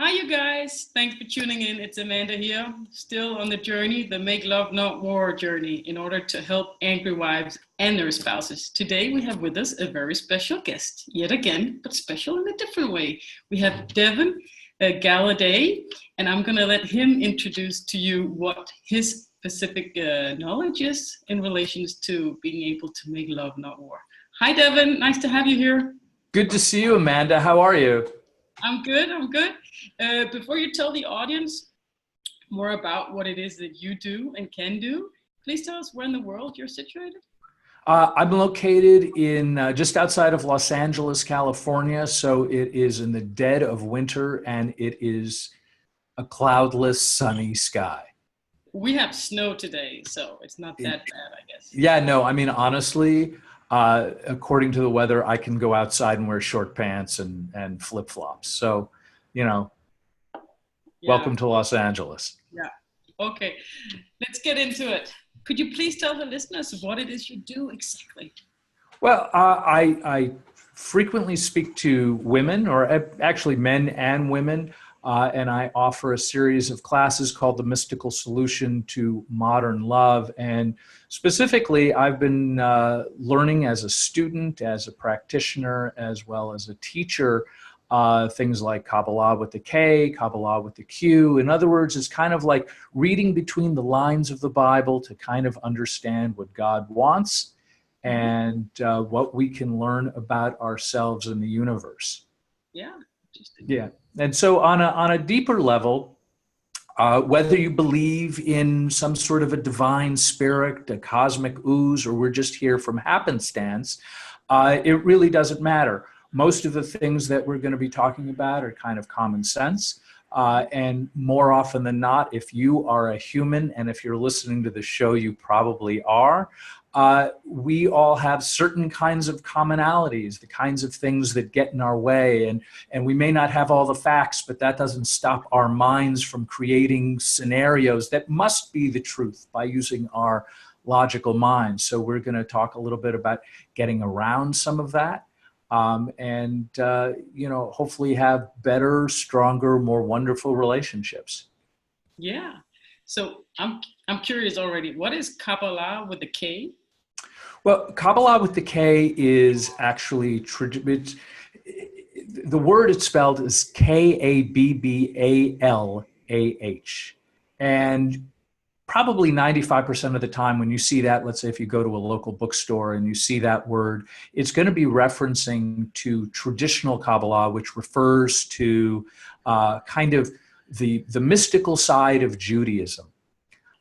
Hi, you guys. Thanks for tuning in. It's Amanda here, still on the journey, the Make Love Not War journey, in order to help angry wives and their spouses. Today, we have with us a very special guest, yet again, but special in a different way. We have Devin Galleudet, and I'm going to let him introduce to you what his specific knowledge is in relations to being able to make love, not war. Hi, Devin. Nice to have you here. Good to see you, Amanda. How are you? I'm good. Before you tell the audience more about what it is that you do and can do, please tell us where in the world you're situated. I'm located in just outside of Los Angeles, California. So it is in the dead of winter and it is a cloudless, sunny sky. We have snow today, so it's not that bad, I guess. Yeah, no, I mean, honestly, according to the weather, I can go outside and wear short pants and flip-flops. So, welcome to Los Angeles. Yeah. Okay, let's get into it. Could you please tell the listeners what it is you do exactly? Well, I frequently speak to women, or actually men and women, and I offer a series of classes called The Mystical Solution to Modern Love. And specifically, I've been learning as a student, as a practitioner, as well as a teacher, things like Kabbalah with the K, Kabbalah with the Q. In other words, it's kind of like reading between the lines of the Bible to kind of understand what God wants and what we can learn about ourselves and the universe. Yeah. Yeah. And so on a deeper level, whether you believe in some sort of a divine spirit, a cosmic ooze, or we're just here from happenstance, it really doesn't matter. Most of the things that we're going to be talking about are kind of common sense. And more often than not, if you are a human, and if you're listening to the show, you probably are, we all have certain kinds of commonalities, the kinds of things that get in our way. And we may not have all the facts, but that doesn't stop our minds from creating scenarios that must be the truth by using our logical minds. So we're going to talk a little bit about getting around some of that. And hopefully have better, stronger, more wonderful relationships. Yeah. So I'm curious already. What is Kabbalah with the K? Well, Kabbalah with the K is actually the word it's spelled is Kabbalah, and probably 95% of the time when you see that, let's say if you go to a local bookstore and you see that word, it's going to be referencing to traditional Kabbalah, which refers to kind of the mystical side of Judaism.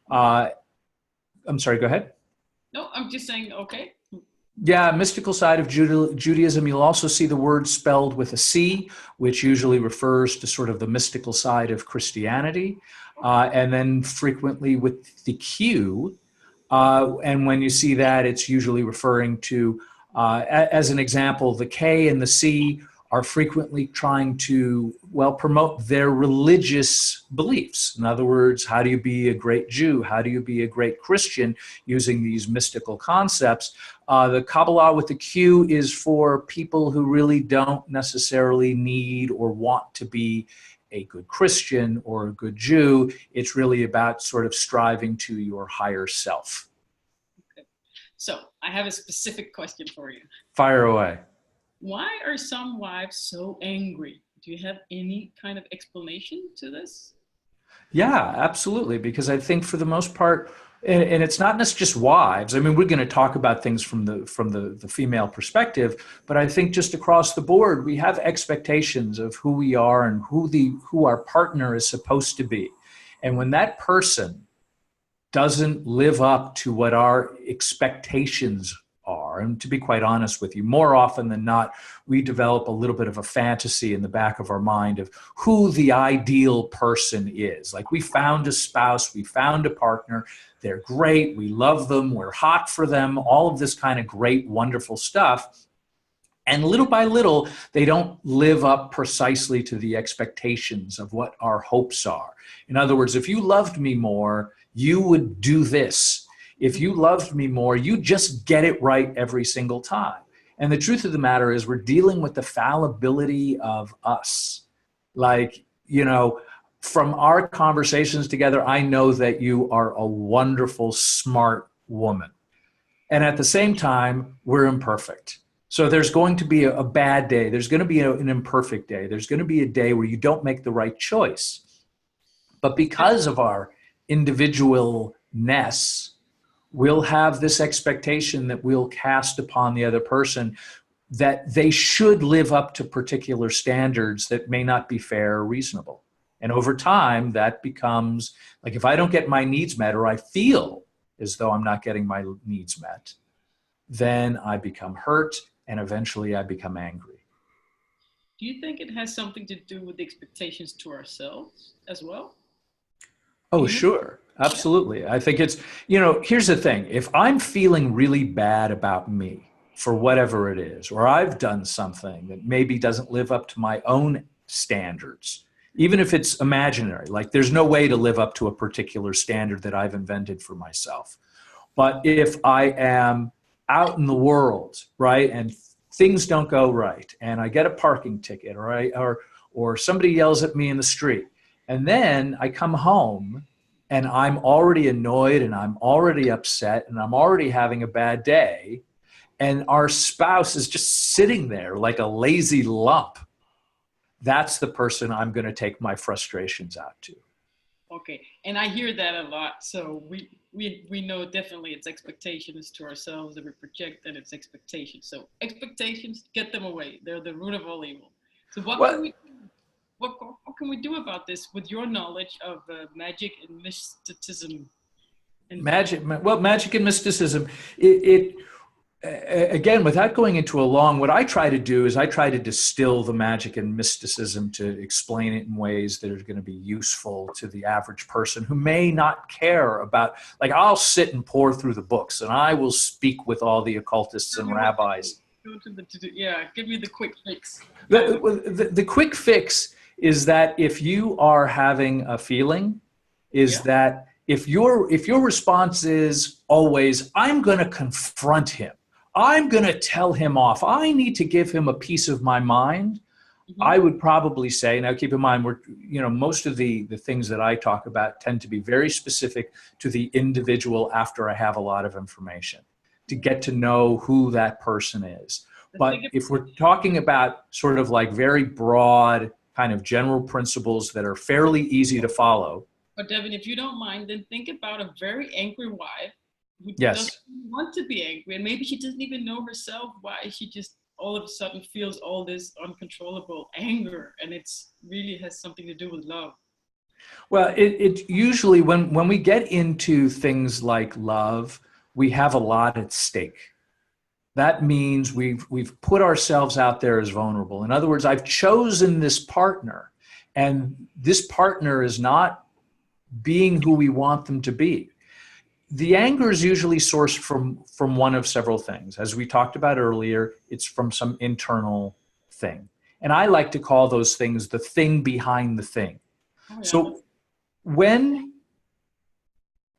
I'm sorry, go ahead. No, I'm just saying, okay. Yeah, mystical side of Judaism. You'll also see the word spelled with a C, which usually refers to sort of the mystical side of Christianity. And then frequently with the Q. And when you see that, it's usually referring to, as an example, the K and the C are frequently trying to, promote their religious beliefs. In other words, how do you be a great Jew? How do you be a great Christian using these mystical concepts? The Kabbalah with the Q is for people who really don't necessarily need or want to be a good Christian or a good Jew. It's really about sort of striving to your higher self. Okay. So I have a specific question for you. Fire away. Why are some wives so angry? Do you have any kind of explanation to this? Yeah, absolutely. Because I think for the most part, and it's not just wives. I mean, we're going to talk about things from the female perspective, but I think just across the board, we have expectations of who we are and who our partner is supposed to be. And when that person doesn't live up to what our expectations are, and to be quite honest with you, more often than not, we develop a little bit of a fantasy in the back of our mind of who the ideal person is. Like, we found a spouse, we found a partner, they're great, we love them, we're hot for them, all of this kind of great, wonderful stuff. And little by little, they don't live up precisely to the expectations of what our hopes are. In other words, if you loved me more, you would do this. If you loved me more, you just get it right every single time. And the truth of the matter is we're dealing with the fallibility of us. Like, you know, from our conversations together, I know that you are a wonderful, smart woman. And at the same time, we're imperfect. So there's going to be a bad day. There's going to be an imperfect day. There's going to be a day where you don't make the right choice. But because of our individualness, we'll have this expectation that we'll cast upon the other person that they should live up to particular standards that may not be fair or reasonable. And over time, that becomes like, if I don't get my needs met, or I feel as though I'm not getting my needs met, then I become hurt, and eventually I become angry. Do you think it has something to do with the expectations to ourselves as well? Oh, sure. Absolutely. I think it's, here's the thing. If I'm feeling really bad about me for whatever it is, or I've done something that maybe doesn't live up to my own standards, even if it's imaginary, like there's no way to live up to a particular standard that I've invented for myself. But if I am out in the world, right, and things don't go right, and I get a parking ticket, or somebody yells at me in the street, and then I come home and I'm already annoyed and I'm already upset and I'm already having a bad day, and our spouse is just sitting there like a lazy lump, that's the person I'm going to take my frustrations out to. Okay, and I hear that a lot. So we know definitely it's expectations to ourselves that we project, and it's expectations. So expectations, get them away. They're the root of all evil. So what can we do about this with your knowledge of magic and mysticism? Magic and mysticism, again, without going into a long, what I try to do is I try to distill the magic and mysticism to explain it in ways that are going to be useful to the average person who may not care about, like, I'll sit and pour through the books and I will speak with all the occultists and rabbis. Give me the quick fix. The quick fix is that if you are having a feeling, that if your response is always, I'm going to confront him, I'm going to tell him off, I need to give him a piece of my mind, I would probably say, now keep in mind, most of the things that I talk about tend to be very specific to the individual after I have a lot of information to get to know who that person is. But if we're talking about sort of like very broad kind of general principles that are fairly easy to follow. But Devin, if you don't mind, then think about a very angry wife who Yes. doesn't want to be angry, and maybe she doesn't even know herself why she just all of a sudden feels all this uncontrollable anger, and it's really has something to do with love. Well, it usually, when we get into things like love, we have a lot at stake. That means we've put ourselves out there as vulnerable. In other words, I've chosen this partner, and this partner is not being who we want them to be. The anger is usually sourced from one of several things. As we talked about earlier, it's from some internal thing. And I like to call those things the thing behind the thing. Oh, yeah. So when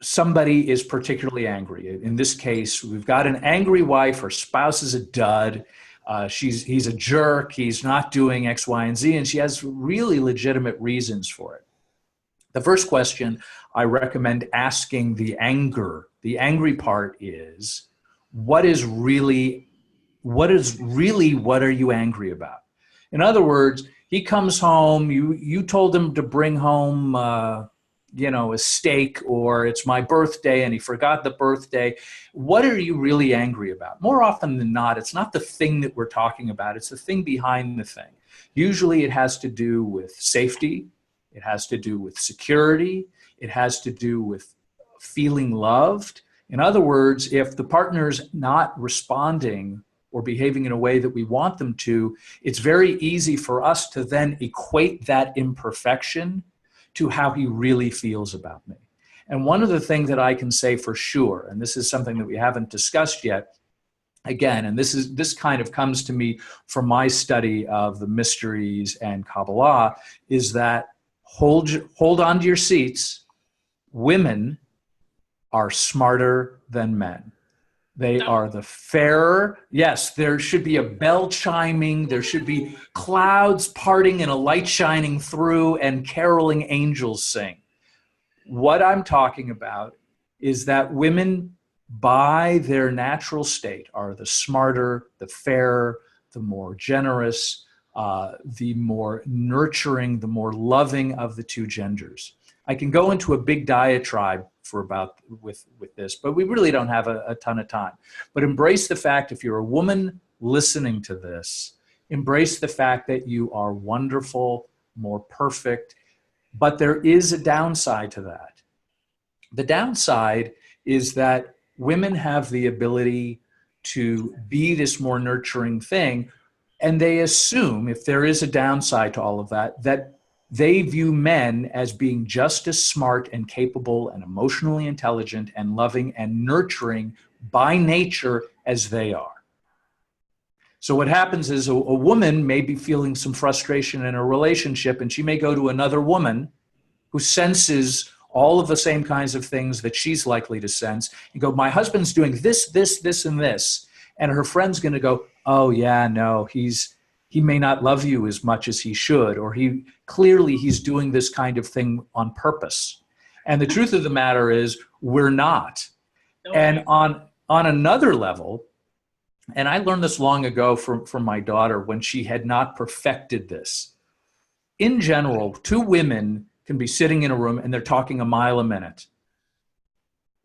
somebody is particularly angry, in this case, we've got an angry wife, her spouse is a dud, he's a jerk, he's not doing X, Y, and Z, and she has really legitimate reasons for it. The first question I recommend asking the angry part is, what are you angry about? In other words, he comes home, you told him to bring home, a steak, or it's my birthday and he forgot the birthday. What are you really angry about? More often than not, it's not the thing that we're talking about, it's the thing behind the thing. Usually it has to do with safety. It has to do with security. It has to do with feeling loved. In other words, if the partner's not responding or behaving in a way that we want them to, it's very easy for us to then equate that imperfection to how he really feels about me. And one of the things that I can say for sure, and this is something that we haven't discussed yet, again, and this kind of comes to me from my study of the mysteries and Kabbalah, is that hold on to your seats. Women are smarter than men. They are the fairer. Yes, there should be a bell chiming. There should be clouds parting and a light shining through and caroling angels sing. What I'm talking about is that women, by their natural state, are the smarter, the fairer, the more generous, the more nurturing, the more loving of the two genders. I can go into a big diatribe with this, but we really don't have a ton of time. But embrace the fact, if you're a woman listening to this, embrace the fact that you are wonderful, more perfect, but there is a downside to that. The downside is that women have the ability to be this more nurturing thing, and they assume, if there is a downside to all of that, that they view men as being just as smart and capable and emotionally intelligent and loving and nurturing by nature as they are. So what happens is a woman may be feeling some frustration in a relationship, and she may go to another woman who senses all of the same kinds of things that she's likely to sense, and go, my husband's doing this, this, this, and this. And her friend's going to go, oh yeah, no, he may not love you as much as he should, or he's doing this kind of thing on purpose. And the truth of the matter is, we're not. And on another level, and I learned this long ago from my daughter when she had not perfected this. In general, two women can be sitting in a room and they're talking a mile a minute.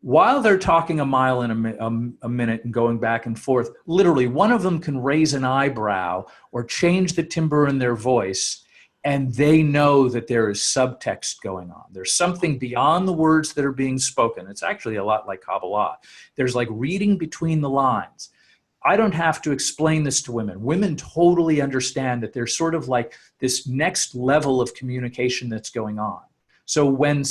While they're talking a mile in a minute and going back and forth, literally one of them can raise an eyebrow or change the timbre in their voice, and they know that there is subtext going on. There's something beyond the words that are being spoken. It's actually a lot like Kabbalah. There's like reading between the lines. I don't have to explain this to women. Women totally understand that there's sort of like this next level of communication that's going on. So when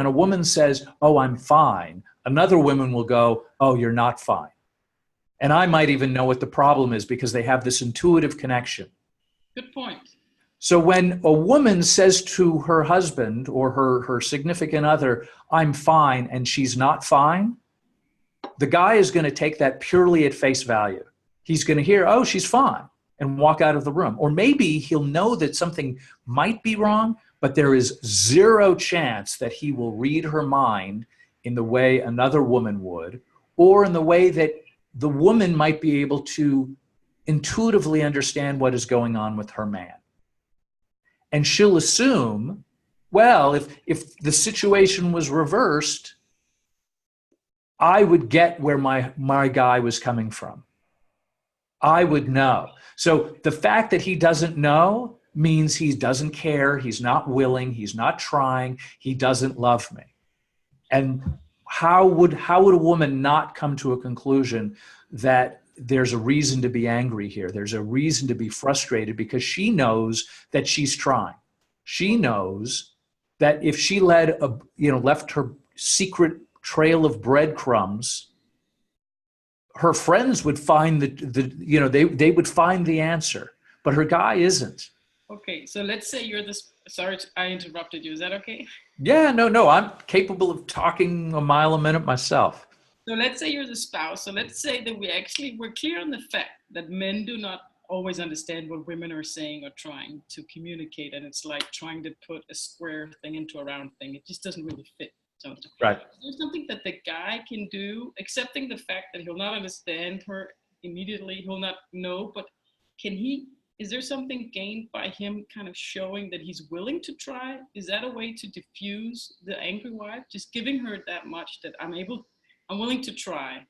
a woman says, oh, I'm fine, another woman will go, oh, you're not fine. And I might even know what the problem is because they have this intuitive connection. Good point. So when a woman says to her husband or her significant other, I'm fine, and she's not fine, the guy is going to take that purely at face value. He's going to hear, oh, she's fine, and walk out of the room. Or maybe he'll know that something might be wrong, but there is zero chance that he will read her mind in the way another woman would, or in the way that the woman might be able to intuitively understand what is going on with her man. And she'll assume, well, if the situation was reversed, I would get where my guy was coming from. I would know. So the fact that he doesn't know means he doesn't care, he's not willing, he's not trying, he doesn't love me. And how would a woman not come to a conclusion that there's a reason to be angry here? There's a reason to be frustrated because she knows that she's trying. She knows that if she left her secret trail of breadcrumbs, her friends would find they would find the answer, but her guy isn't. Okay, so let's say you're this. Sorry, I interrupted you. Is that okay? Yeah, no, I'm capable of talking a mile a minute myself. So let's say you're the spouse. So let's say that we're clear on the fact that men do not always understand what women are saying or trying to communicate, and it's like trying to put a square thing into a round thing. It just doesn't really fit. So right. There's something that the guy can do, accepting the fact that he'll not understand her immediately, he'll not know, but is there something gained by him kind of showing that he's willing to try? Is that a way to diffuse the angry wife? Just giving her that much that I'm willing to try.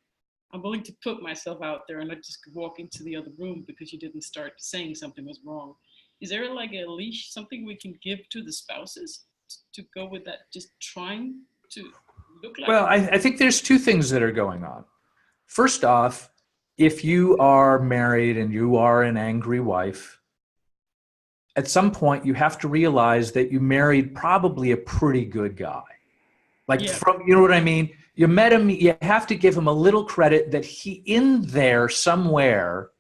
I'm willing to put myself out there and not just walk into the other room because you didn't start saying something was wrong. Is there like a leash, something we can give to the spouses to go with that, just trying to look like? Well, I think there's two things that are going on. First off, if you are married and you are an angry wife, at some point you have to realize that you married probably a pretty good guy. You know what I mean? You met him, you have to give him a little credit that he in there somewhere,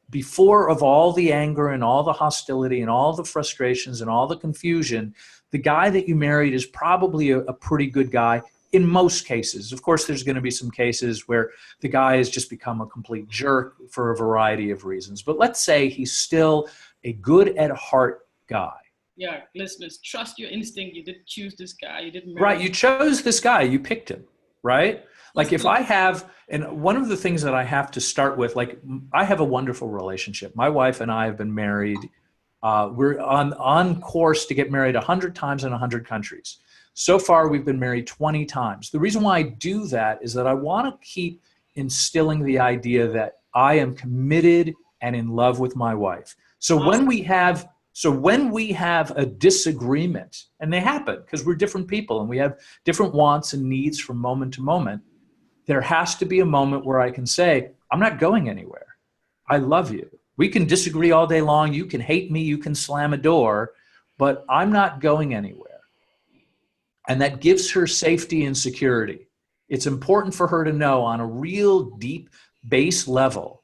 before of all the anger and all the hostility and all the frustrations and all the confusion, the guy that you married is probably a pretty good guy, in most cases. Of course, there's going to be some cases where the guy has just become a complete jerk for a variety of reasons. But let's say he's still a good at heart guy. Yeah, listeners, trust your instinct. You didn't choose this guy. You didn't marry Right. him. You chose this guy. You picked him. Right. Like if I have, and one of the things that I have to start with, like I have a wonderful relationship. My wife and I have been married. We're on course to get married 100 times in 100 countries. So far, we've been married 20 times. The reason why I do that is that I want to keep instilling the idea that I am committed and in love with my wife. So when we have a disagreement, and they happen because we're different people and we have different wants and needs from moment to moment, there has to be a moment where I can say, I'm not going anywhere. I love you. We can disagree all day long. You can hate me. You can slam a door, but I'm not going anywhere. And that gives her safety and security. It's important for her to know on a real deep base level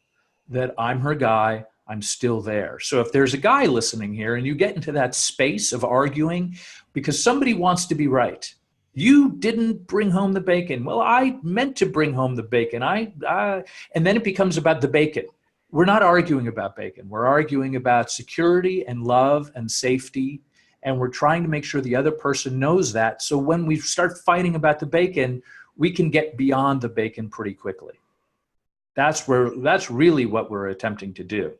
that I'm her guy, I'm still there. So if there's a guy listening here and you get into that space of arguing because somebody wants to be right, you didn't bring home the bacon. Well, I meant to bring home the bacon. And then it becomes about the bacon. We're not arguing about bacon. We're arguing about security and love and safety. And we're trying to make sure the other person knows that. So when we start fighting about the bacon, we can get beyond the bacon pretty quickly. That's really what we're attempting to do.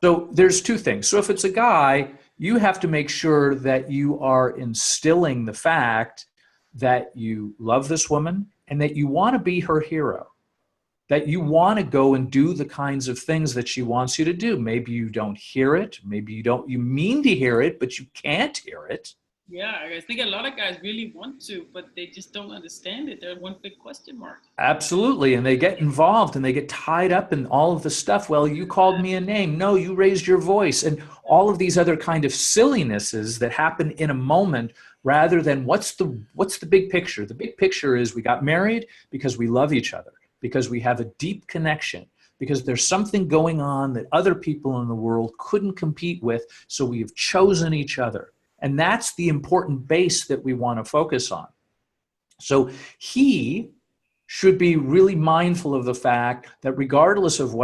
So there's two things. So if it's a guy, you have to make sure that you are instilling the fact that you love this woman and that you want to be her hero, that you want to go and do the kinds of things that she wants you to do. Maybe you don't hear it. Maybe you mean to hear it, but you can't hear it. Yeah, I think a lot of guys really want to, but they just don't understand it. They're one big question mark. Absolutely. And they get involved and they get tied up in all of the stuff. Well, you called me a name. No, you raised your voice. And all of these other kind of sillinesses that happen in a moment rather than what's the big picture? The big picture is we got married because we love each other, because we have a deep connection, because there's something going on that other people in the world couldn't compete with. So we have chosen each other. And that's the important base that we want to focus on. So he should be really mindful of the fact that regardless of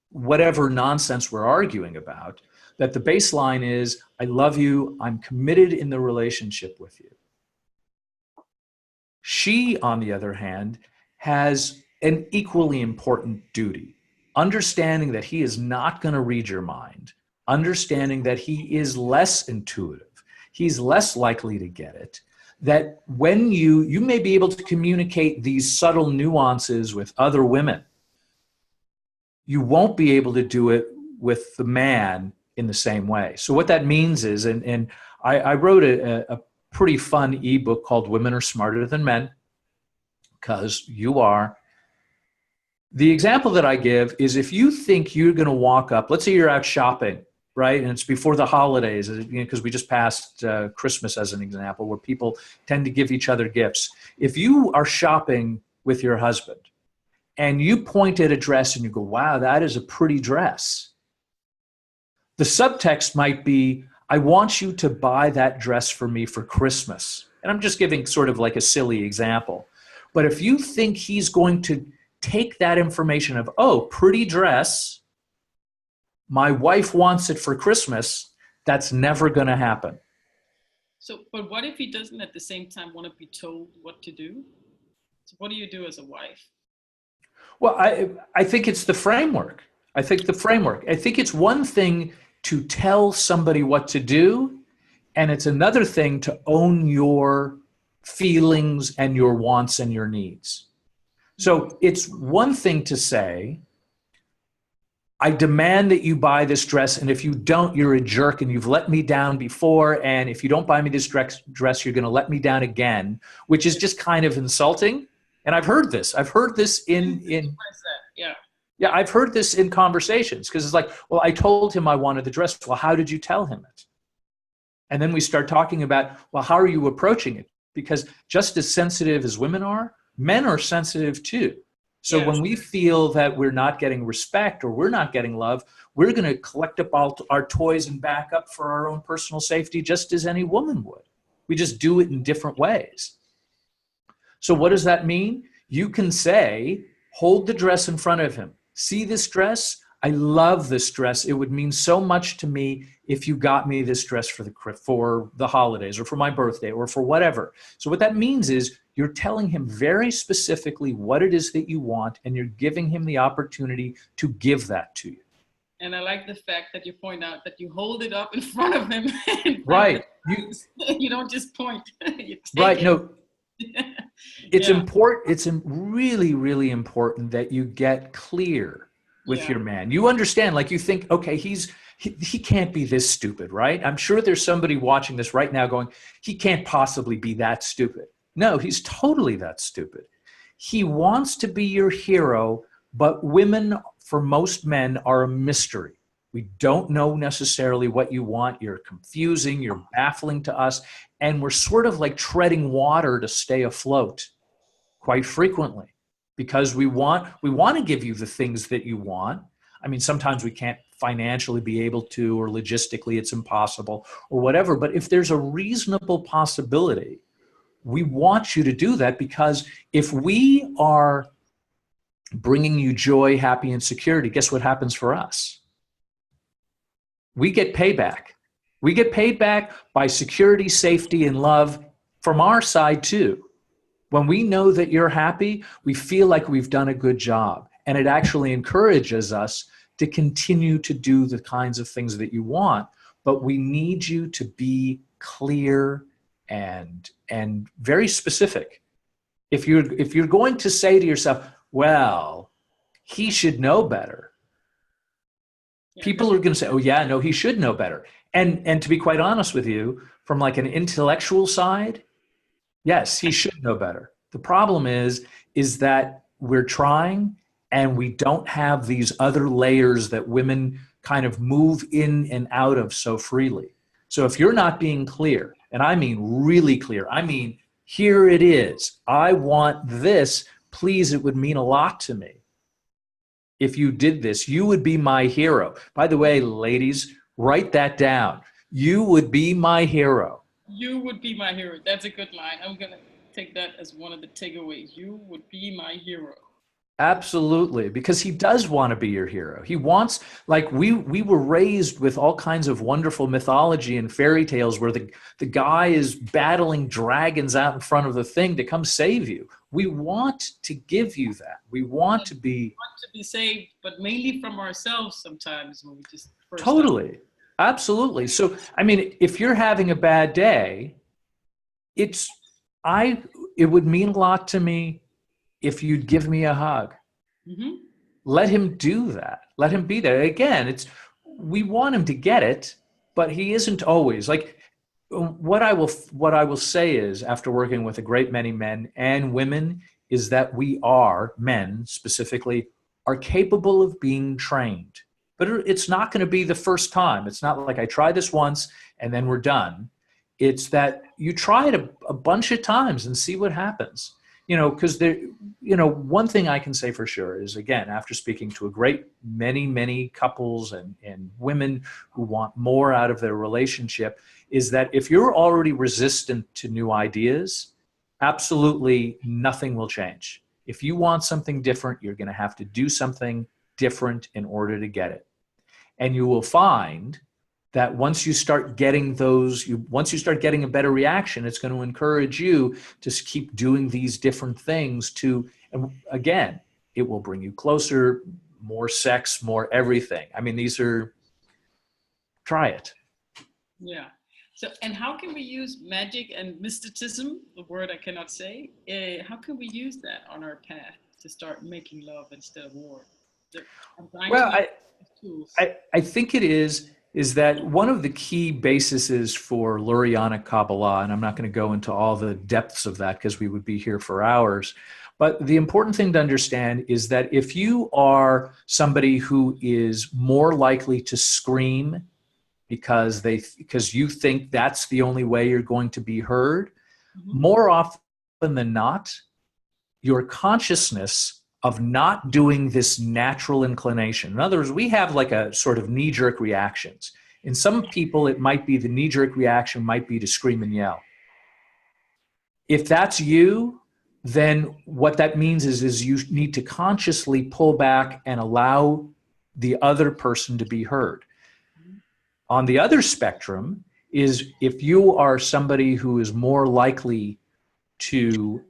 whatever nonsense we're arguing about, that the baseline is, I love you, I'm committed in the relationship with you. She, on the other hand, has an equally important duty, understanding that he is not going to read your mind, understanding that he is less intuitive. He's less likely to get it, that when you may be able to communicate these subtle nuances with other women, you won't be able to do it with the man in the same way. So what that means is, and I wrote a pretty fun ebook called Women Are Smarter Than Men, because you are. The example that I give is if you think you're going to walk up, let's say you're out shopping, right? And it's before the holidays, because we just passed Christmas as an example, where people tend to give each other gifts. If you are shopping with your husband and you point at a dress and you go, wow, that is a pretty dress. The subtext might be, I want you to buy that dress for me for Christmas. And I'm just giving sort of like a silly example. But if you think he's going to take that information of, oh, pretty dress, my wife wants it for Christmas, that's never going to happen. So, but what if he doesn't at the same time want to be told what to do? So what do you do as a wife? Well, I think it's the framework. I think it's one thing to tell somebody what to do, and it's another thing to own your feelings and your wants and your needs. So it's one thing to say, I demand that you buy this dress, and if you don't, you're a jerk, and you've let me down before, and if you don't buy me this dress, you're going to let me down again, which is just kind of insulting. And I've heard this. I've heard this I've heard this in conversations, because it's like, well, I told him I wanted the dress. Well, how did you tell him it? And then we start talking about, well, how are you approaching it? Because just as sensitive as women are, men are sensitive too. So yes, when we feel that we're not getting respect or we're not getting love, we're going to collect up all our toys and back up for our own personal safety, just as any woman would. We just do it in different ways. So what does that mean? You can say, hold the dress in front of him. See this dress? I love this dress. It would mean so much to me if you got me this dress for the holidays or for my birthday or for whatever. So what that means is you're telling him very specifically what it is that you want, and you're giving him the opportunity to give that to you. And I like the fact that you point out that you hold it up in front of him. Right. You don't just point. You take right. it. No, it's Yeah. important. It's really, really important that you get clear with your man. You understand, like you think, okay, he can't be this stupid, right? I'm sure there's somebody watching this right now going, he can't possibly be that stupid. No, he's totally that stupid. He wants to be your hero, but women, for most men, are a mystery. We don't know necessarily what you want. You're confusing, you're baffling to us, and we're sort of like treading water to stay afloat quite frequently, because we want to give you the things that you want. I mean, sometimes we can't financially be able to, or logistically it's impossible or whatever. But if there's a reasonable possibility, we want you to do that, because if we are bringing you joy, happy, and security, guess what happens for us? We get payback. We get paid back by security, safety, and love from our side too. When we know that you're happy, we feel like we've done a good job. And it actually encourages us to continue to do the kinds of things that you want. But we need you to be clear and very specific. If you're going to say to yourself, well, he should know better, people are going to say, oh yeah, no, he should know better. And to be quite honest with you, from like an intellectual side, yes, he should know better. The problem is that we're trying, and we don't have these other layers that women kind of move in and out of so freely. So if you're not being clear, and I mean really clear, I mean, here it is, I want this, please, it would mean a lot to me if you did this. You would be my hero. By the way, ladies, write that down. You would be my hero. You would be my hero. That's a good line. I'm going to take that as one of the takeaways. You would be my hero. Absolutely, because he does want to be your hero. He wants, like we were raised with all kinds of wonderful mythology and fairy tales where the guy is battling dragons out in front of the thing to come save you. We want to give you that. We want to be saved, but mainly from ourselves sometimes when we just first totally. start. Absolutely. So, I mean, if you're having a bad day, it would mean a lot to me if you'd give me a hug. Mm-hmm. Let him do that. Let him be there. Again, we want him to get it, but he isn't always. Like, what I will say is, after working with a great many men and women, is that men specifically, are capable of being trained. But it's not going to be the first time. It's not like I try this once and then we're done. It's that you try it a bunch of times and see what happens. Because one thing I can say for sure is, again, after speaking to a great many couples and women who want more out of their relationship, is that if you're already resistant to new ideas, absolutely nothing will change. If you want something different, you're going to have to do something different in order to get it. And you will find that once you start getting a better reaction, it's going to encourage you to keep doing these different things and again, it will bring you closer, more sex, more everything. I mean, try it. Yeah. So, and how can we use magic and mysticism, the word I cannot say, how can we use that on our path to start making love instead of war? Well, I think it is that one of the key bases for Lurianic Kabbalah, and I'm not going to go into all the depths of that because we would be here for hours, but the important thing to understand is that if you are somebody who is more likely to scream because you think that's the only way you're going to be heard, mm-hmm. more often than not, your consciousness of not doing this natural inclination. In other words, we have like a sort of knee-jerk reactions. In some people, it might be the knee-jerk reaction might be to scream and yell. If that's you, then what that means is you need to consciously pull back and allow the other person to be heard. On the other spectrum is if you are somebody who is more likely to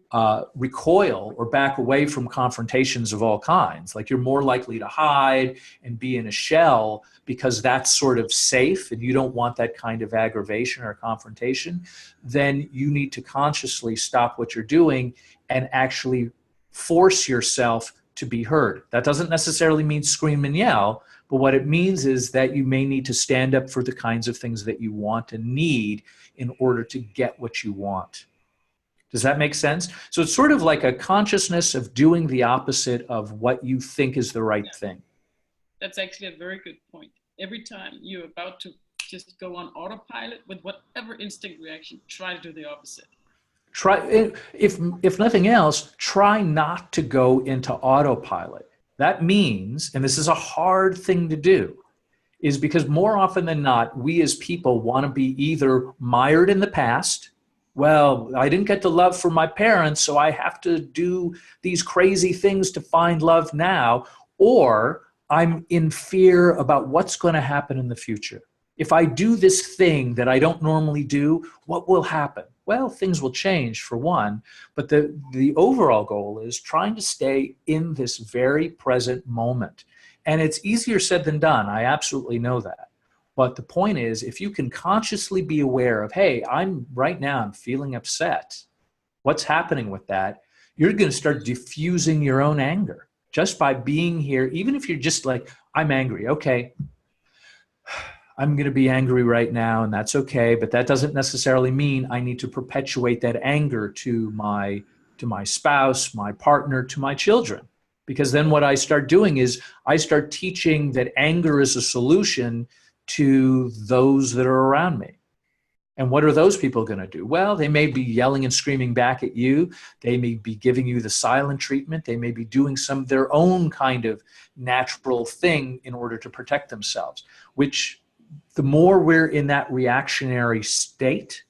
recoil or back away from confrontations of all kinds, like you're more likely to hide and be in a shell because that's sort of safe and you don't want that kind of aggravation or confrontation, then you need to consciously stop what you're doing and actually force yourself to be heard. That doesn't necessarily mean scream and yell, but what it means is that you may need to stand up for the kinds of things that you want and need in order to get what you want. Does that make sense? So it's sort of like a consciousness of doing the opposite of what you think is the right thing. That's actually a very good point. Every time you're about to just go on autopilot with whatever instinct reaction, try to do the opposite. Try, if nothing else, try not to go into autopilot. That means, and this is a hard thing to do, is because more often than not, we as people want to be either mired in the past. Well, I didn't get the love from my parents, so I have to do these crazy things to find love now. Or I'm in fear about what's going to happen in the future. If I do this thing that I don't normally do, what will happen? Well, things will change for one, but the overall goal is trying to stay in this very present moment. And it's easier said than done. I absolutely know that. But the point is, if you can consciously be aware of, hey, I'm feeling upset. What's happening with that? You're going to start diffusing your own anger just by being here. Even if you're just like, I'm angry. Okay, I'm going to be angry right now, and that's okay. But that doesn't necessarily mean I need to perpetuate that anger to my spouse, my partner, to my children. Because then what I start doing is I start teaching that anger is a solution to those that are around me. And what are those people going to do? Well, they may be yelling and screaming back at you. They may be giving you the silent treatment. They may be doing some of their own kind of natural thing in order to protect themselves, which the more we're in that reactionary state,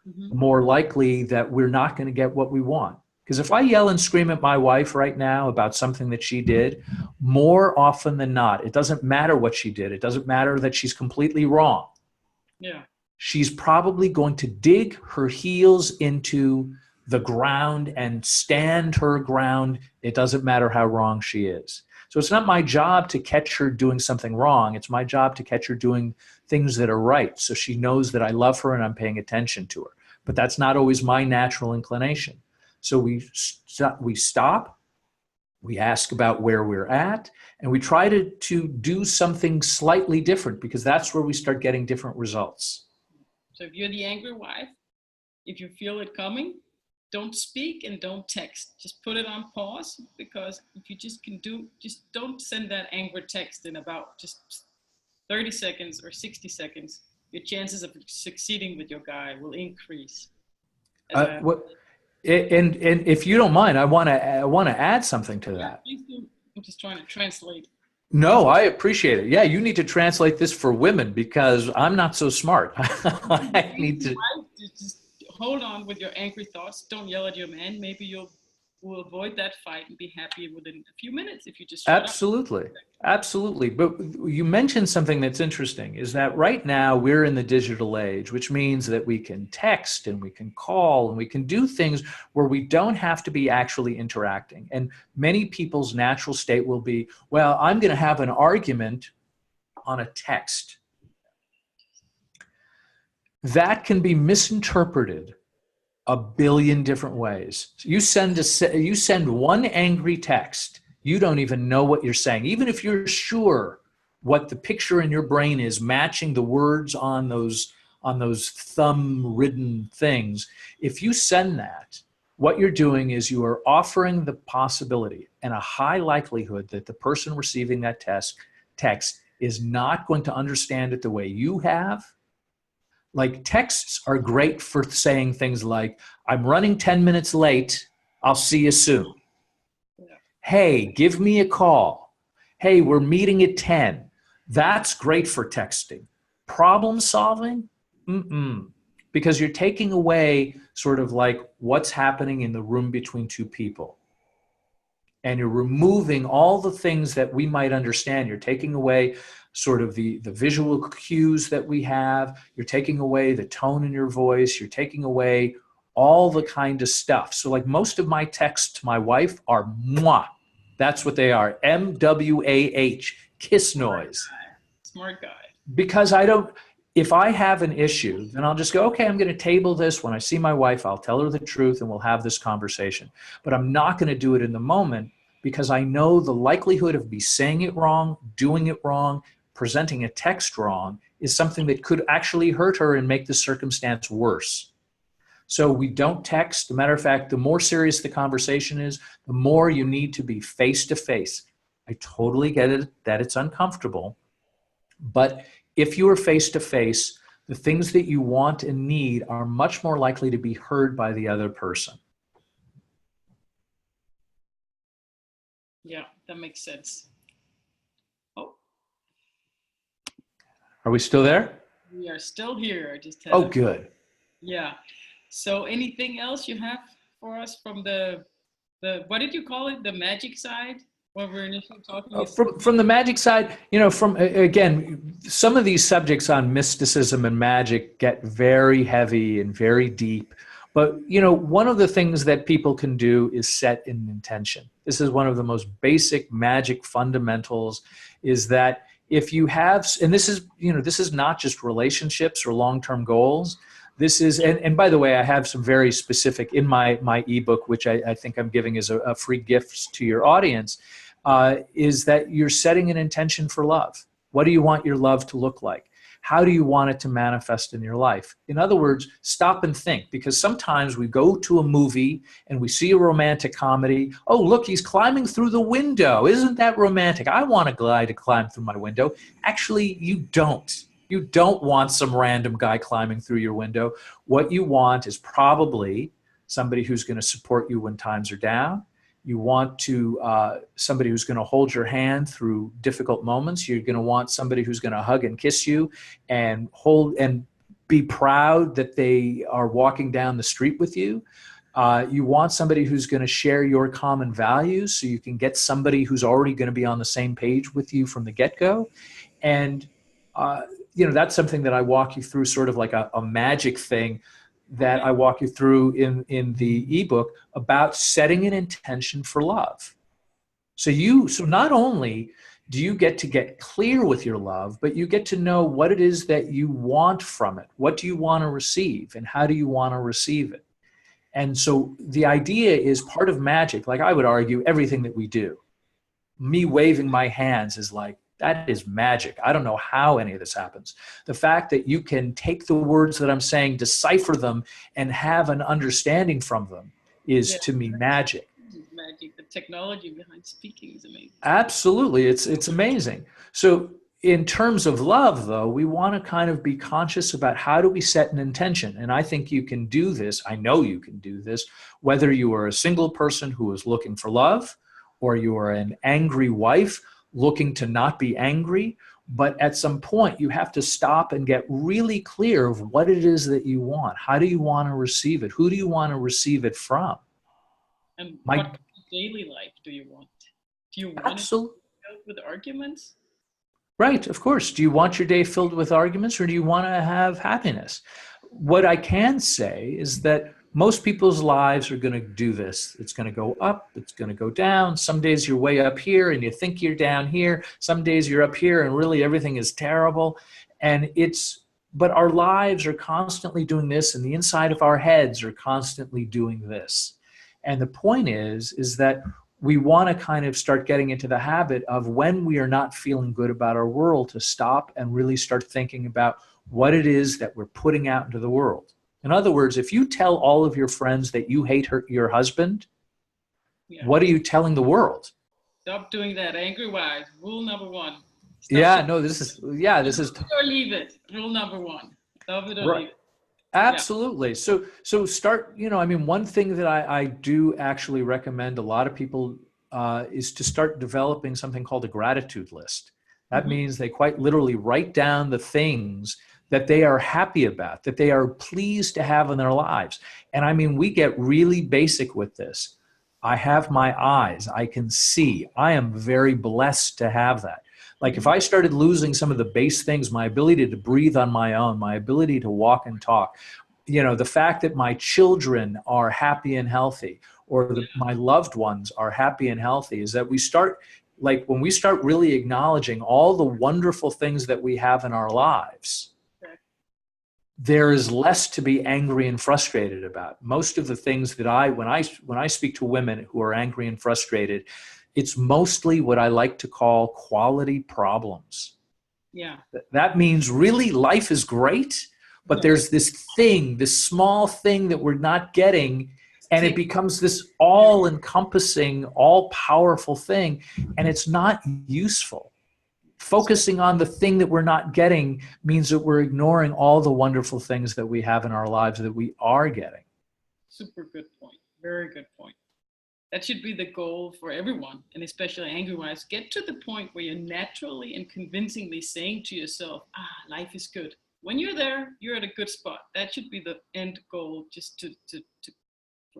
the more likely that we're not going to get what we want. Because if I yell and scream at my wife right now about something that she did, more often than not, it doesn't matter what she did. It doesn't matter that she's completely wrong. Yeah. She's probably going to dig her heels into the ground and stand her ground. It doesn't matter how wrong she is. So it's not my job to catch her doing something wrong. It's my job to catch her doing things that are right. So she knows that I love her and I'm paying attention to her. But that's not always my natural inclination. So we stop, we ask about where we're at, and we try to do something slightly different, because that's where we start getting different results. So if you're the angry wife, if you feel it coming, don't speak and don't text. Just put it on pause, because if you just don't send that angry text in about just 30 seconds or 60 seconds. Your chances of succeeding with your guy will increase. And if you don't mind, I want to add something to that. Yeah, please do. I'm just trying to translate. No, I appreciate it. Yeah, you need to translate this for women, because I'm not so smart. I need to just hold on with your angry thoughts. Don't yell at your man. Maybe you'll avoid that fight and be happy within a few minutes if you just shut Absolutely. Absolutely. But you mentioned something that's interesting, is that right now we're in the digital age, which means that we can text and we can call and we can do things where we don't have to be actually interacting. And many people's natural state will be, well, I'm going to have an argument on a text. That can be misinterpreted a billion different ways. You send one angry text, you don't even know what you're saying. Even if you're sure what the picture in your brain is matching the words on those thumb-ridden things, if you send that, what you're doing is you are offering the possibility and a high likelihood that the person receiving that text is not going to understand it the way you have. Like, texts are great for saying things like, I'm running 10 minutes late, I'll see you soon. Yeah. Hey, give me a call. Hey, we're meeting at 10. That's great for texting. Problem solving? because you're taking away sort of like what's happening in the room between two people. And you're removing all the things that we might understand. You're taking away sort of the visual cues that we have. You're taking away the tone in your voice. You're taking away all the kind of stuff. So like most of my texts to my wife are mwah. That's what they are. MWAH, kiss noise. Smart guy. Because I don't, if I have an issue, then I'll just go, okay, I'm going to table this. When I see my wife, I'll tell her the truth and we'll have this conversation. But I'm not going to do it in the moment because I know the likelihood of me saying it wrong, doing it wrong, presenting a text wrong is something that could actually hurt her and make the circumstance worse. So we don't text. As a matter of fact, the more serious the conversation is, the more you need to be face to face. I totally get it that it's uncomfortable, but if you are face to face, the things that you want and need are much more likely to be heard by the other person. Yeah, that makes sense. Oh, are we still there? we are still here. I just had Oh, good. Yeah. So anything else you have for us from the what did you call it? The magic side? When we were initially talking? From the magic side, you know, from again, some of these subjects on mysticism and magic get very heavy and very deep. But, you know, one of the things that people can do is set an intention. This is one of the most basic magic fundamentals, is that if you have, and this is, you know, this is not just relationships or long-term goals. This is, and by the way, I have some very specific in my ebook, which I think I'm giving as a free gift to your audience, is that you're setting an intention for love. What do you want your love to look like? How do you want it to manifest in your life? In other words, stop and think, because sometimes we go to a movie and we see a romantic comedy. Oh, look, he's climbing through the window. Isn't that romantic? I want a guy to climb through my window. Actually, you don't. You don't want some random guy climbing through your window. What you want is probably somebody who's going to support you when times are down. You want to somebody who's going to hold your hand through difficult moments. You're going to want somebody who's going to hug and kiss you and hold and be proud that they are walking down the street with you. You want somebody who's going to share your common values, so you can get somebody who's already going to be on the same page with you from the get-go. And you know, that's something that I walk you through, sort of like a magic thing that I walk you through in the ebook about setting an intention for love. So not only do you get clear with your love, but you get to know what it is that you want from it. What do you want to receive, and how do you want to receive it? And so the idea is part of magic. Like, I would argue everything that we do, me waving my hands is like, that is magic. I don't know how any of this happens. The fact that you can take the words that I'm saying, decipher them, and have an understanding from them is, to me, magic. Magic. The technology behind speaking is amazing. Absolutely. It's amazing. So in terms of love, though, we want to kind of be conscious about how do we set an intention. And I think you can do this. I know you can do this, whether you are a single person who is looking for love, or you are an angry wife looking to not be angry. But at some point, you have to stop and get really clear of what it is that you want. How do you want to receive it? Who do you want to receive it from? And what daily life do you want? Do you want it filled with arguments? Right, of course. Do you want your day filled with arguments, or do you want to have happiness? What I can say is that most people's lives are going to do this. It's going to go up, it's going to go down. Some days you're way up here and you think you're down here. Some days you're up here and really everything is terrible. But our lives are constantly doing this, and the inside of our heads are constantly doing this. And the point is that we want to kind of start getting into the habit of, when we are not feeling good about our world, to stop and really start thinking about what it is that we're putting out into the world. In other words, if you tell all of your friends that you hate your husband, what are you telling the world? Stop doing that. Angry wives, rule number one. This is or leave it. Rule number one. Love it or leave it. Absolutely. Yeah. So start, one thing that I do actually recommend a lot of people is to start developing something called a gratitude list. That means they quite literally write down the things that they are happy about, that they are pleased to have in their lives. And I mean, we get really basic with this. I have my eyes, I can see. I am very blessed to have that. Like if I started losing some of the base things, my ability to breathe on my own, my ability to walk and talk, the fact that my children are happy and healthy, or my loved ones are happy and healthy, is that we start, like when we start really acknowledging all the wonderful things that we have in our lives, there is less to be angry and frustrated about. Most of the things that when I speak to women who are angry and frustrated, it's mostly what I like to call quality problems. Yeah. That means really life is great, but there's this small thing that we're not getting, and it becomes this all-encompassing, all-powerful thing, and it's not useful. Focusing on the thing that we're not getting means that we're ignoring all the wonderful things that we have in our lives that we are getting. Super good point. Very good point. That should be the goal for everyone, and especially angry wives. Get to the point where you're naturally and convincingly saying to yourself, life is good. When you're there, you're at a good spot. That should be the end goal, just to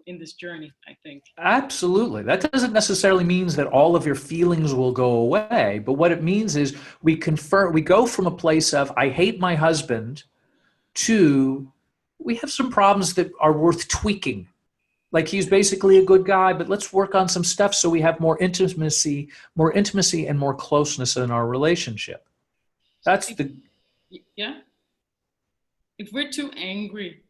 in this journey, I think. Absolutely. That doesn't necessarily mean that all of your feelings will go away, but what it means is we go from a place of I hate my husband to we have some problems that are worth tweaking. Like he's basically a good guy, but let's work on some stuff so we have more intimacy and more closeness in our relationship. If we're too angry,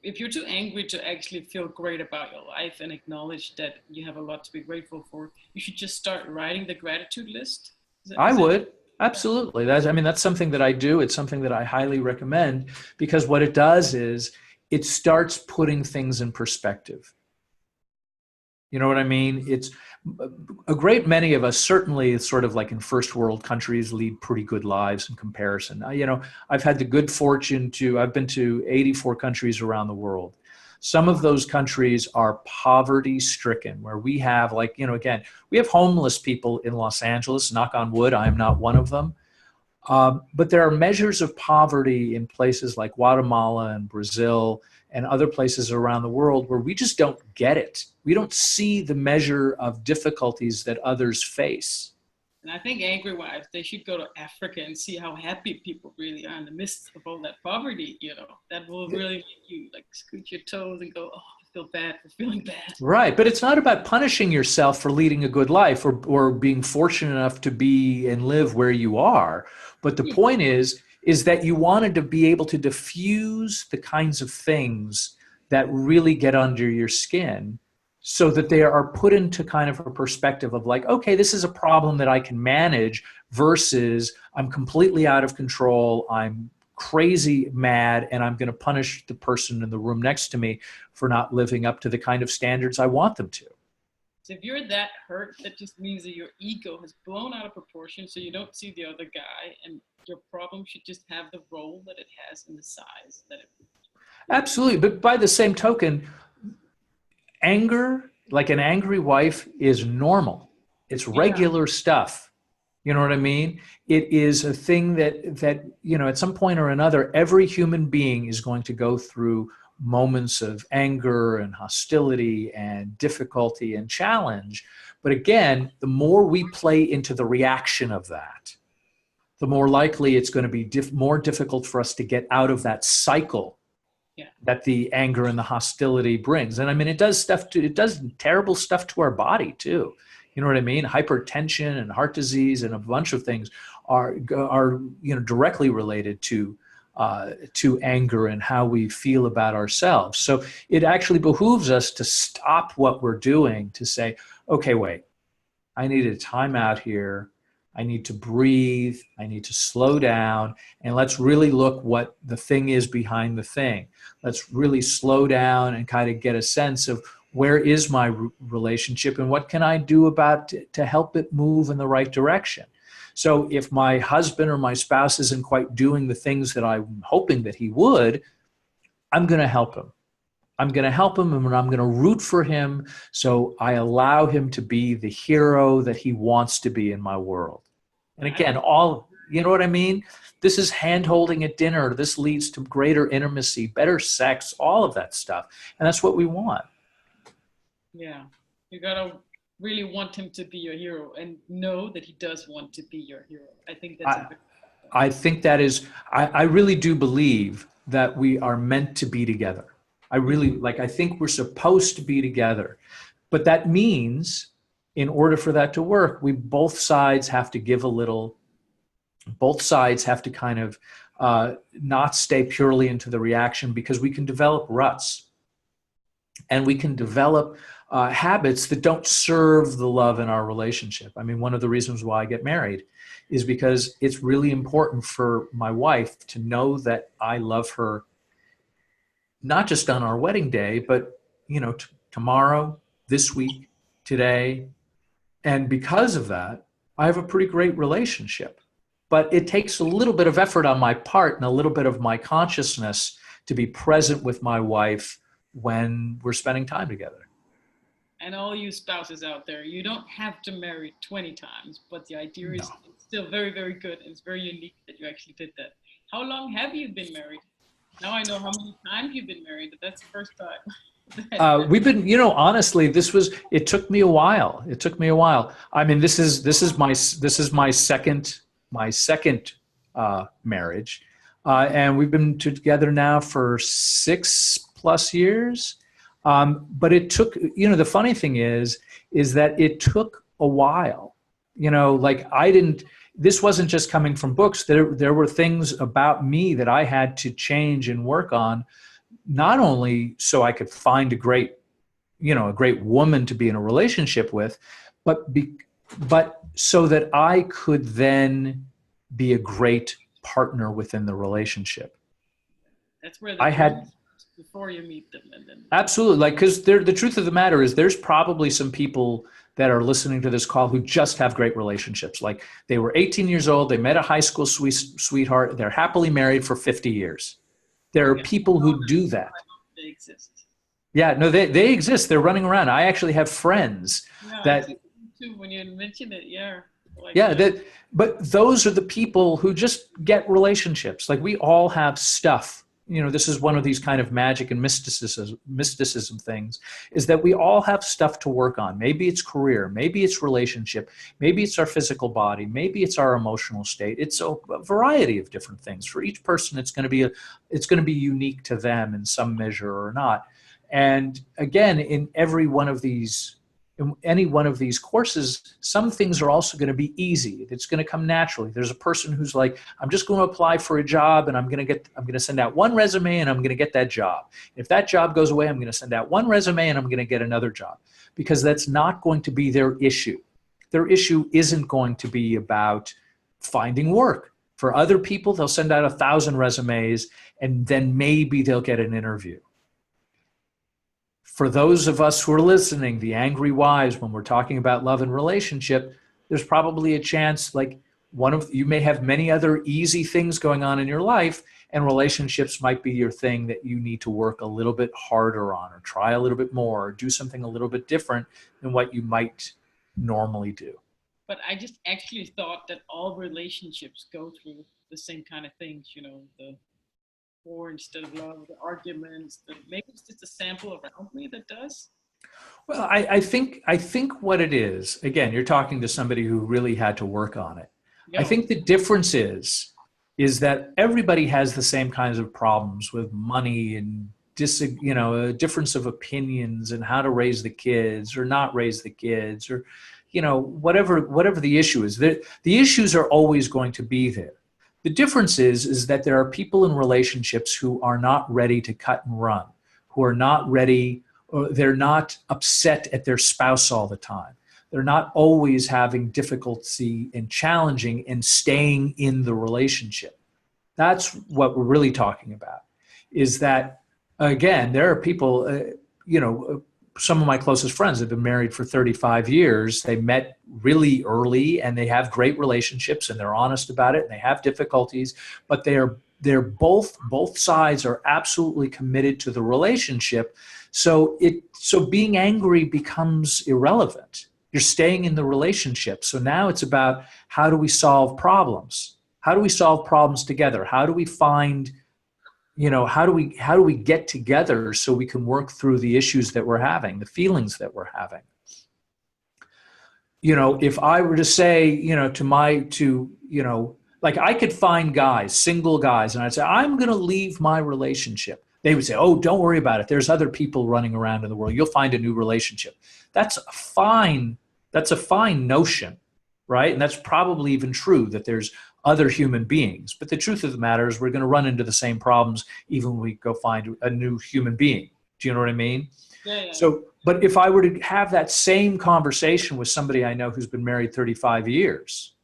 if you're too angry to actually feel great about your life and acknowledge that you have a lot to be grateful for, you should just start writing the gratitude list. I would. Absolutely. That's something that I do. It's something that I highly recommend, because what it does is it starts putting things in perspective. You know what I mean? It's a great many of us, certainly sort of like in first world countries, lead pretty good lives in comparison. I've had the good fortune I've been to 84 countries around the world. Some of those countries are poverty stricken, where we have again, we have homeless people in Los Angeles, knock on wood, I am not one of them. But there are measures of poverty in places like Guatemala and Brazil and other places around the world where we just don't get it. We don't see the measure of difficulties that others face. And I think angry wives, they should go to Africa and see how happy people really are in the midst of all that poverty. That will really make you scoot your toes and go, I feel bad for feeling bad. Right. But it's not about punishing yourself for leading a good life or being fortunate enough to be and live where you are. But the point is that you wanted to be able to diffuse the kinds of things that really get under your skin, so that they are put into kind of a perspective of okay, this is a problem that I can manage, versus I'm completely out of control, I'm crazy mad, and I'm going to punish the person in the room next to me for not living up to the kind of standards I want them to. So if you're that hurt, that just means that your ego has blown out of proportion, so you don't see the other guy, and your problem should just have the role that it has and the size that it. Absolutely. But by the same token, anger, like an angry wife, is normal. It's regular stuff. You know what I mean? It is a thing that at some point or another, every human being is going to go through moments of anger and hostility and difficulty and challenge. But again, the more we play into the reaction of that, the more likely it's going to be more difficult for us to get out of that cycle that the anger and the hostility brings. And it does terrible stuff to our body too. You know what I mean? Hypertension and heart disease and a bunch of things are directly related to anger and how we feel about ourselves. So it actually behooves us to stop what we're doing, to say, okay, wait, I need a time out here. I need to breathe. I need to slow down, and let's really look what the thing is behind the thing. Let's really slow down and kind of get a sense of where is my relationship and what can I do about to help it move in the right direction. So if my husband or my spouse isn't quite doing the things that I'm hoping that he would, I'm going to help him. I'm going to help him, and I'm going to root for him, so I allow him to be the hero that he wants to be in my world. And again, You know what I mean? This is hand holding at dinner. This leads to greater intimacy, better sex, all of that stuff. And that's what we want. Yeah. You gotta really want him to be your hero and know that he does want to be your hero. I think that's a big I think that is, I really do believe that we are meant to be together. I really, like, I think we're supposed to be together. But that means, in order for that to work, both sides have to give a little, both sides have to kind of not stay purely into the reaction, because we can develop ruts and we can develop habits that don't serve the love in our relationship. I mean, one of the reasons why I get married is because it's really important for my wife to know that I love her, not just on our wedding day, but, you know, tomorrow, this week, today. And because of that, I have a pretty great relationship. But it takes a little bit of effort on my part and a little bit of my consciousness to be present with my wife when we're spending time together. And all you spouses out there, you don't have to marry 20 times, but the idea is still very, very good. And it's very unique that you actually did that. How long have you been married? Now I know how many times you've been married, but that's the first time. We've been, you know, honestly, it took me a while. It took me a while. I mean, this is my second marriage. And we've been together now for 6+ years. But it took, you know, the funny thing is that it took a while, you know, like this wasn't just coming from books. There were things about me that I had to change and work on, not only so I could find a great woman to be in a relationship with, but so that I could then be a great partner within the relationship. That's where I had before you meet them. And then absolutely, like, because the truth of the matter is there's probably some people that are listening to this call who just have great relationships. Like, they were 18 years old, they met a high school sweetheart, they're happily married for 50 years. There are people who do that. They exist. Yeah, no, they exist. They're running around. I actually have friends that too, when you mention it, but those are the people who just get relationships. Like, we all have stuff. You know, this is one of these kind of magic and mysticism things, is that we all have stuff to work on. Maybe it's career, maybe it's relationship, maybe it's our physical body, maybe it's our emotional state. It's a variety of different things. For each person, it's going to be unique to them in some measure or not. And again, in any one of these courses, some things are also going to be easy. It's going to come naturally. There's a person who's like, I'm just going to apply for a job and I'm going to send out one resume and I'm going to get that job. If that job goes away, I'm going to send out one resume and I'm going to get another job, because that's not going to be their issue. Their issue isn't going to be about finding work. For other people, they'll send out 1,000 resumes and then maybe they'll get an interview. For those of us who are listening, the angry wives, when we're talking about love and relationship, there's probably a chance, like, you may have many other easy things going on in your life, and relationships might be your thing that you need to work a little bit harder on, or try a little bit more, or do something a little bit different than what you might normally do. But I just actually thought that all relationships go through the same kind of things, you know, the war instead of love, the arguments, maybe it's just a sample around me that does. Well, I think what it is, again, you're talking to somebody who really had to work on it. I think the difference is that everybody has the same kinds of problems with money and a difference of opinions and how to raise the kids or not raise the kids, or, you know, whatever the issue is. The issues are always going to be there. The difference is that there are people in relationships who are not ready to cut and run, who are not ready, or they're not upset at their spouse all the time. They're not always having difficulty and challenging and staying in the relationship. That's what we're really talking about, is that, again, there are people, some of my closest friends have been married for 35 years. They met really early and they have great relationships and they're honest about it and they have difficulties, but they're both sides are absolutely committed to the relationship. So being angry becomes irrelevant. You're staying in the relationship. So now it's about, how do we solve problems? How do we solve problems together? How do we find, how do we get together so we can work through the issues that we're having, the feelings that we're having? If I were to say, like I could find guys, single guys, and I'd say, I'm going to leave my relationship. They would say, oh, don't worry about it. There's other people running around in the world. You'll find a new relationship. That's a fine notion, right? And that's probably even true that there's other human beings. But the truth of the matter is we're going to run into the same problems even when we go find a new human being. Do you know what I mean? Yeah. So, but if I were to have that same conversation with somebody I know who's been married 35 years,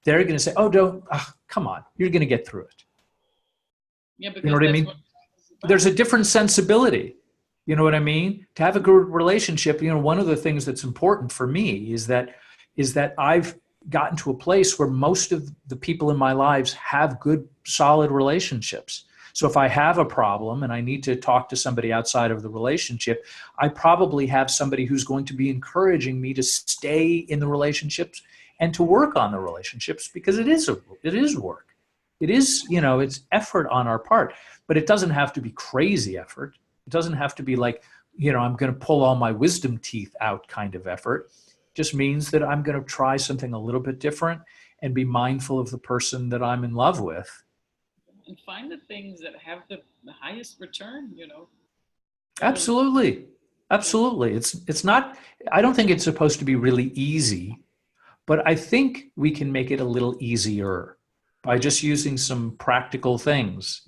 they're going to say, oh, come on, you're going to get through it. Yeah, because you know what I mean? There's a different sensibility. You know what I mean? To have a good relationship, one of the things that's important for me is that I've gotten to a place where most of the people in my lives have good, solid relationships. So if I have a problem and I need to talk to somebody outside of the relationship, I probably have somebody who's going to be encouraging me to stay in the relationships and to work on the relationships, because it is work. It is, it's effort on our part, but it doesn't have to be crazy effort. It doesn't have to be like, I'm going to pull all my wisdom teeth out kind of effort. It just means that I'm going to try something a little bit different and be mindful of the person that I'm in love with. And find the things that have the highest return, Absolutely. Absolutely. It's not, I don't think it's supposed to be really easy, but I think we can make it a little easier by just using some practical things,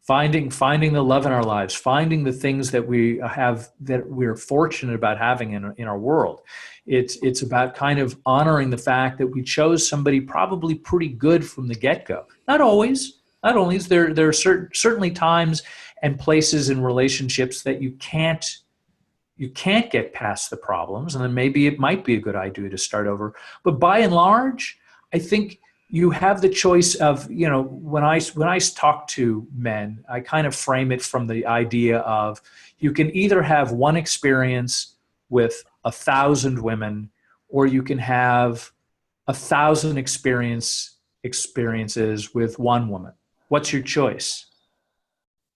finding the love in our lives, finding the things that we have, that we're fortunate about having in our world. It's about kind of honoring the fact that we chose somebody probably pretty good from the get-go. Not always. There are certainly times and places in relationships that you can't get past the problems, and then maybe it might be a good idea to start over. But by and large, I think you have the choice of, when I talk to men, I kind of frame it from the idea of you can either have one experience with 1,000 women, or you can have 1,000 experiences with one woman. What's your choice?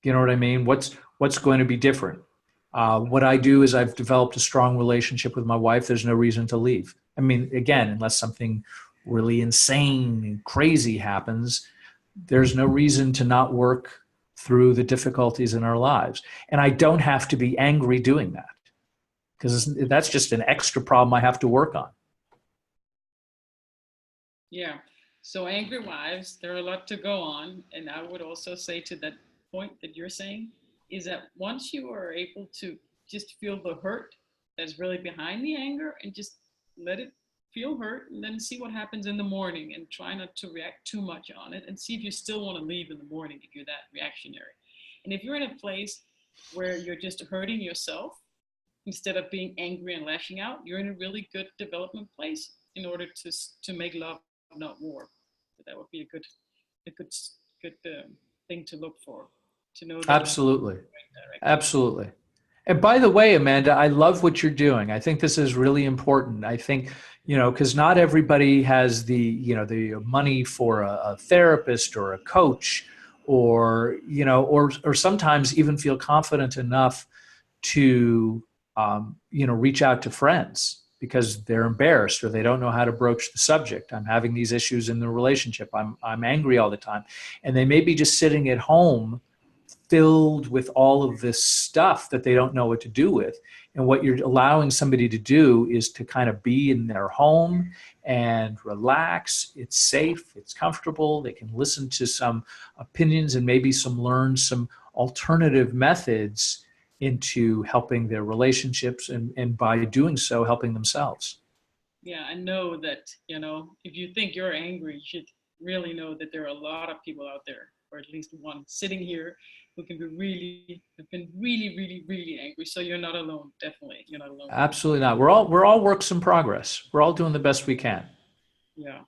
You know what I mean? What's going to be different? What I do is I've developed a strong relationship with my wife. There's no reason to leave. I mean, again, unless something really insane and crazy happens, there's no reason to not work through the difficulties in our lives. And I don't have to be angry doing that, because that's just an extra problem I have to work on. Yeah. So angry wives, there are a lot to go on. And I would also say to that point that you're saying is that once you are able to just feel the hurt that's really behind the anger and just let it feel hurt, and then see what happens in the morning and try not to react too much on it, and see if you still want to leave in the morning if you're that reactionary. And if you're in a place where you're just hurting yourself instead of being angry and lashing out, you're in a really good development place in order to make love, not war. So that would be a good thing to look for, to know that. Absolutely. Absolutely. And by the way, Amanda, I love what you're doing. I think this is really important. I think, because not everybody has the money for a therapist or a coach, or sometimes even feel confident enough to, reach out to friends because they're embarrassed or they don't know how to broach the subject. I'm having these issues in the relationship. I'm angry all the time. And they may be just sitting at home filled with all of this stuff that they don't know what to do with. And what you're allowing somebody to do is to kind of be in their home and relax. It's safe, it's comfortable. They can listen to some opinions and maybe learn some alternative methods into helping their relationships, and by doing so, helping themselves. Yeah, I know that, if you think you're angry, you should really know that there are a lot of people out there, or at least one sitting here, who have been really, really, really angry. So you're not alone. Definitely, you're not alone. Absolutely not. We're all works in progress. We're all doing the best we can. Yeah,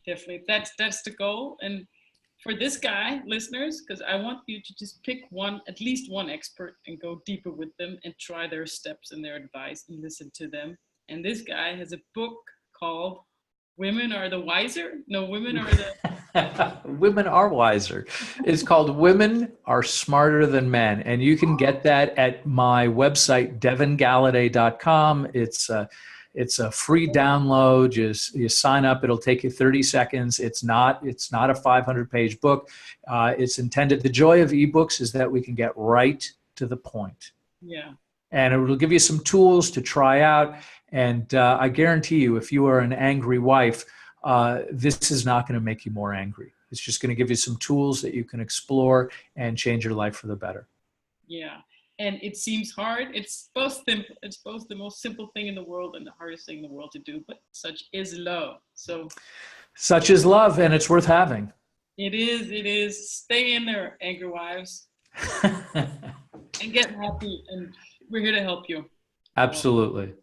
definitely. That's the goal. And for this guy, listeners, because I want you to just pick at least one expert and go deeper with them and try their steps and their advice and listen to them. And this guy has a book called Women Are the Wiser. No, Women Are the Women are wiser. It's called Women Are Smarter Than Men. And you can get that at my website, devingallaudet.com. It's a free download. You sign up. It'll take you 30 seconds. It's not a 500-page book. It's intended. The joy of ebooks is that we can get right to the point. Yeah. And it will give you some tools to try out. And I guarantee you, if you are an angry wife, this is not going to make you more angry. It's just going to give you some tools that you can explore and change your life for the better. Yeah. And it seems hard. It's both simple. It's both the most simple thing in the world and the hardest thing in the world to do. But such is love. So such is love, and it's worth having. It is. It is. Stay in there, angry wives, and get happy. And we're here to help you. Absolutely.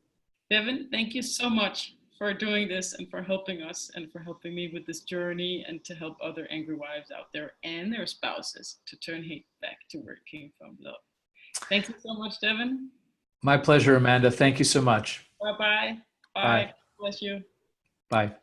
Devin, thank you so much for doing this and for helping us and for helping me with this journey and to help other angry wives out there and their spouses to turn hate back to where it came from, love. Thank you so much, Devin. My pleasure, Amanda. Thank you so much. Bye-bye. Bye. Bye. Bless you. Bye.